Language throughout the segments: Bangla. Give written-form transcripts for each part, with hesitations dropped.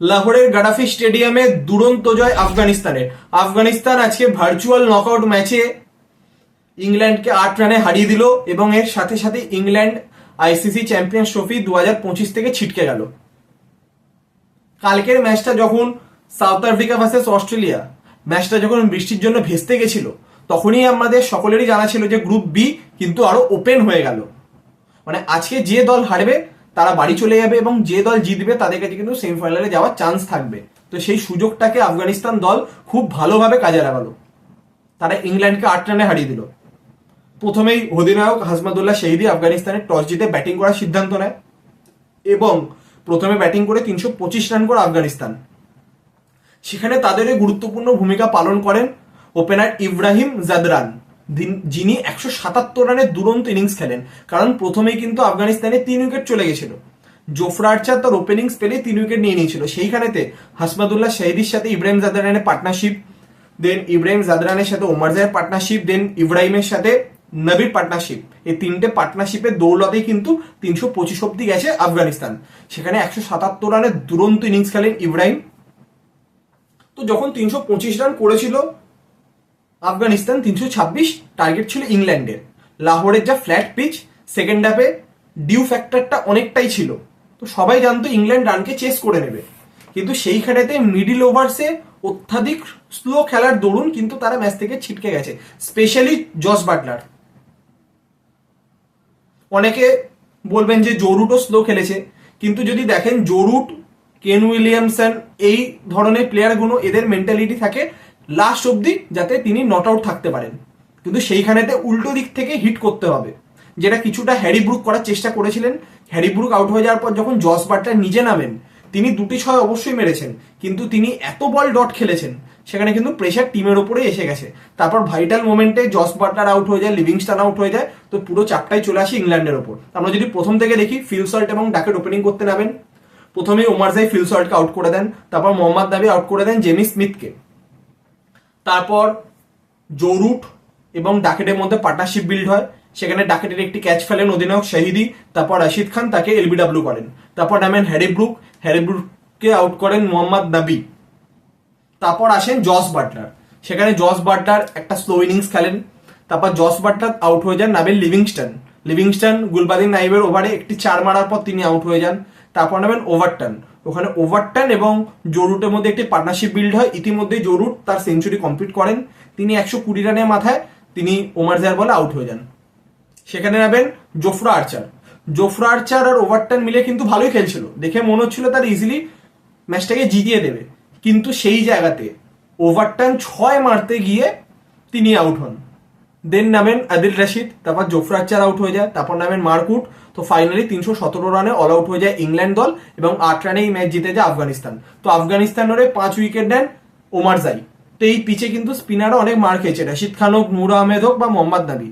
লাহোরের গাডাফি স্টেডিয়ামে দুরন্ত জয় আফগানিস্তানের। আফগানিস্তান আজকে ভার্চুয়াল নকআউট ম্যাচে ইংল্যান্ডকে 8 রানে হারিয়ে দিল এবং এর সাথে সাথে ইংল্যান্ড আইসিসি চ্যাম্পিয়ন্স ট্রফি 2025 থেকে ছিটকে গেল। কালকের ম্যাচটা যখন সাউথ আফ্রিকা ভার্সেস অস্ট্রেলিয়া ম্যাচটা যখন বৃষ্টির জন্য ভেস্তে গেছিল, তখনই আমাদের সকলেরই জানা ছিল যে গ্রুপ বি কিন্তু আরো ওপেন হয়ে গেল। মানে আজকে যে দল হারবে তারা বাড়ি চলে যাবে এবং যে দল জিতবে তাদের কাছে কিন্তু সেমিফাইনালে যাওয়ার চান্স থাকবে। তো সেই সুযোগটাকে আফগানিস্তান দল খুব ভালোভাবে কাজে লাগালো। তারা ইংল্যান্ডকে 8 রানে হারিয়ে দিল। প্রথমেই অধিনায়ক হাসমাদুল্লাহ শহীদি আফগানিস্তানের টস জিতে ব্যাটিং করার সিদ্ধান্ত নেয় এবং প্রথমে ব্যাটিং করে 325 রান করে আফগানিস্তান। সেখানে তাদের গুরুত্বপূর্ণ ভূমিকা পালন করেন ওপেনার ইব্রাহিম জাদরান, যিনি 177 রানের দুরন্ত ইনিংস খেলেন। কারণ প্রথমেই কিন্তু আফগানিস্তানে 3 উইকেট চলে গেছিল। জোফরা আর্চার তার ওপেনিং স্পেলে 3 উইকেট নিয়ে নিয়েছিল। সেইখানেতে হাসমাদুল্লাহ শহীদির সাথে ইব্রাহিম জাদরানের পার্টনারশিপ, দেন ইব্রাহিম জাদরানের সাথে ওমর জায়ের পার্টনারশিপ, দেন ইব্রাহিমের সাথে নবির পার্টনারশিপ, এই 3টে পার্টনারশিপের দৌলতেই কিন্তু 325 অব্দি গেছে আফগানিস্তান। সেখানে 177 রানের দুরন্ত ইনিংস খেলেন ইব্রাহিম। তো যখন 325 রান করেছিল আফগানিস্তান, 326 টার্গেট ছিল ইংল্যান্ডের। লাহোরের যা ফ্ল্যাট পিচ, সেকেন্ড হাফে ডিউ ফ্যাক্টরটা অনেকটাই ছিল। তো সবাই জানতো ইংল্যান্ড রানকে চেস করে নেবে, কিন্তু সেইখানেতে মিডিল ওভার্সে অত্যাধিক স্লো খেলার দরুন কিন্তু তারা ম্যাচ থেকে ছিটকে গেছে। Specially Jos Buttler. অনেকে বলবেন যে জো রুটও স্লো খেলেছে, কিন্তু যদি দেখেন জো রুট, কেন উইলিয়ামসন, এই ধরনের প্লেয়ারগুলো এদের মেন্টালিটি থাকে লাস্ট অব্দি যাতে তিনি নট আউট থাকতে পারেন, কিন্তু সেইখানেতে উল্টো দিক থেকে হিট করতে হবে, যেটা কিছুটা হ্যারি ব্রুক করার চেষ্টা করেছিলেন। হ্যারি ব্রুক আউট হয়ে যাওয়ার পর যখন জস বাটলার নিজে নামেন, তিনি 2টি 6 অবশ্যই মেরেছেন, কিন্তু তিনি এত বল ডট খেলেছেন সেখানে কিন্তু প্রেশার টিমের ওপরে এসে গেছে। তারপর ভাইটাল মোমেন্টে জস বাটলার আউট হয়ে যায়, লিভিংস্টন আউট হয়ে যায়, তো পুরো চাপটাই চলে আসে ইংল্যান্ডের ওপর। আমরা যদি প্রথম থেকে দেখি, ফিল সল্ট এবং ডাকেট ওপেনিং করতে নামেন। প্রথমেই ওমর জাই ফিল সল্টকে আউট করে দেন, তারপর মোহাম্মদ নাবি আউট করে দেন জেমি স্মিথকে। তারপর জো রুট এবং ডাকেটের মধ্যে পার্টনারশিপ বিল্ড হয়। সেখানে ডাকেটের একটি ক্যাচ ফেলেন অধিনায়ক শহীদি, তারপর রাশিদ খান তাকে এলবিডব্লিউ করেন। তারপর নামেন হ্যারি ব্রুক, হ্যারি ব্রুককে আউট করেন মোহাম্মদ নাবি। তারপর আসেন জস বাটলার, সেখানে জস বাটলার একটা স্লো ইনিংস খেলেন। তারপর জস বাটলার আউট হয়ে যান নামেন লিভিংস্টন গুলবাদিন নাইবের ওভারে একটি 4 মারার পর তিনি আউট হয়ে যান। তারপর নামেন ওভারটন, ওখানে ওভারটন এবং জোরুটের মধ্যে একটি পার্টনারশিপ বিল্ড হয়। ইতিমধ্যে জোরুট তার সেঞ্চুরি কমপ্লিট করেন, তিনি 120 রানের মাথায় তিনি ওমর জায়ের বলে আউট হয়ে যান। সেখানে নামেন জোফরা আর্চার আর ওভারটন মিলে কিন্তু ভালোই খেলছিল, দেখে মনে হচ্ছিল তার ইজিলি ম্যাচটাকে জিতিয়ে দেবে, কিন্তু সেই জায়গাতে ওভারটন 6 মারতে গিয়ে তিনি আউট হন। দেন নামেন আদিল রশিদ, তারপর জোফরা আর্চার আউট হয়ে যায়, তারপর নামেন মার্কুট। তো ফাইনালি 317 রানে অল আউট হয়ে যায় ইংল্যান্ড দল এবং 8 রানে এই ম্যাচ জিতে যায় আফগানিস্তান। তো আফগানিস্তানের 5 উইকেট নেন ওমর জাই। তো এই পিচে কিন্তু স্পিনারও অনেক মার খেয়েছে, রশিদ খান হোক, নূর আহমেদ হোক বা মোহাম্মদ নাবি।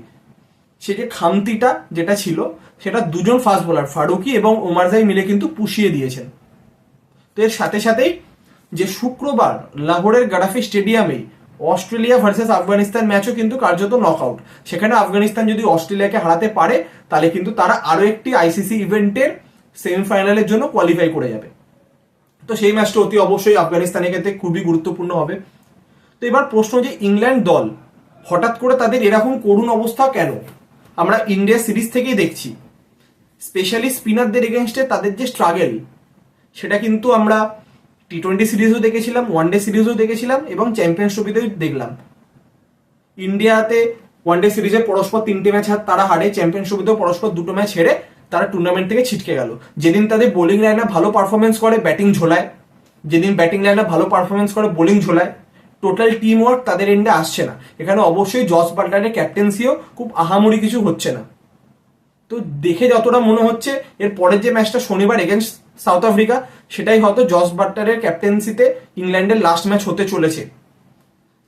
সে যে খামতিটা যেটা ছিল সেটা দুজন ফাস্ট বোলার ফারুকি এবং ওমর জাই মিলে কিন্তু পুষিয়ে দিয়েছেন। তো এর সাথে সাথেই যে শুক্রবার লাহোরের গাডাফি স্টেডিয়ামে অস্ট্রেলিয়া ভার্সেস আফগানিস্তান ম্যাচও কিন্তু কার্যত নকআউট। সেখানে আফগানিস্তান যদি অস্ট্রেলিয়াকে হারাতে পারে তাহলে কিন্তু তারা আরো একটি আইসিসি ইভেন্টের সেমিফাইনালের জন্য কোয়ালিফাই করে যাবে। তো সেই ম্যাচটা অতি অবশ্যই আফগানিস্তানের ক্ষেত্রে খুবই গুরুত্বপূর্ণ হবে। তো এবার প্রশ্ন যে ইংল্যান্ড দল হঠাৎ করে তাদের এরকম করুণ অবস্থা কেন? আমরা ইন্ডিয়া সিরিজ থেকেই দেখছি, স্পেশালি স্পিনারদের এগেনস্টে তাদের যে স্ট্রাগল, সেটা কিন্তু আমরা টি20 সিরিজও দেখেছিলাম, ওয়ানডে সিরিজও দেখেছিলাম এবং চ্যাম্পিয়ন্স ট্রফিতেও দেখলাম। ইন্ডিয়াতে ওয়ানডে সিরিজে পরস্পর 3টে ম্যাচ তারা হারে, চ্যাম্পিয়ন্স ট্রফিতেও পরস্পর 2টো ম্যাচ হেরে তারা টুর্নামেন্ট থেকে ছিটকে গেল। যেদিন তাদের বোলিং লাইনে ভালো পারফরমেন্স করে ব্যাটিং ঝোলায়, যেদিন ব্যাটিং লাইনে ভালো পারফরমেন্স করে বোলিং ঝোলায়, টোটাল টিম ওয়ার্ক তাদের এন্ডে আসছে না। এখানে অবশ্যই জস বাটলারের ক্যাপ্টেন্সিও খুব আহামরি কিছু হচ্ছে না। তো দেখে যতটা মনে হচ্ছে এর পরের যে ম্যাচটা শনিবার এগেনস্ট সাউথ আফ্রিকা, সেটাই হয়তো জস বাটলারের ক্যাপ্টেন্সিতে ইংল্যান্ডের লাস্ট ম্যাচ হতে চলেছে।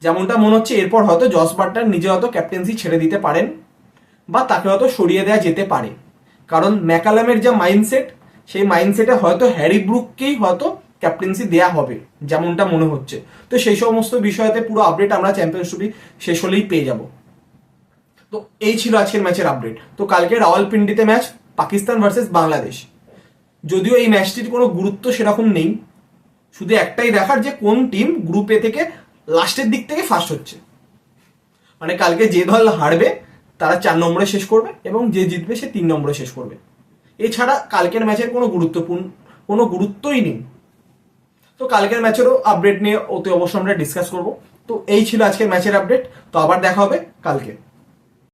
যেমনটা মনে হচ্ছে এরপর হয়তো জস বাটলার নিজে হয়তো ক্যাপ্টেন্সি ছেড়ে দিতে পারেন বা তাকে হয়তো সরিয়ে দেওয়া যেতে পারে। কারণ ম্যাকালামের যা মাইন্ডসেট, সেই মাইন্ডসেটে হয়তো হ্যারি ব্রুককেই হয়তো ক্যাপ্টেন্সি দেয়া হবে যেমনটা মনে হচ্ছে। তো সেই সমস্ত বিষয়তে পুরো আপডেট আমরা চ্যাম্পিয়ন্স ট্রফি শেষ হলেই পেয়ে যাব। তো এই ছিল আজকের ম্যাচের আপডেট। তো কালকে রাওয়ালপিন্ডিতে ম্যাচ পাকিস্তান ভার্সেস বাংলাদেশ। যদিও এই ম্যাচটির কোনো গুরুত্ব সেরকম নেই, শুধু একটাই দেখার যে কোন টিম গ্রুপ এ থেকে লাস্টের দিক থেকে ফার্স্ট হচ্ছে। মানে কালকে যে দল হারবে তারা 4 নম্বরে শেষ করবে এবং যে জিতবে সে 3 নম্বরে শেষ করবে। এছাড়া কালকের ম্যাচের কোনো গুরুত্বই নেই। তো কালকের ম্যাচেরও আপডেট নিয়ে অতি অবশ্যই আমরা ডিসকাস করবো। তো এই ছিল আজকের ম্যাচের আপডেট। তো আবার দেখা হবে কালকে।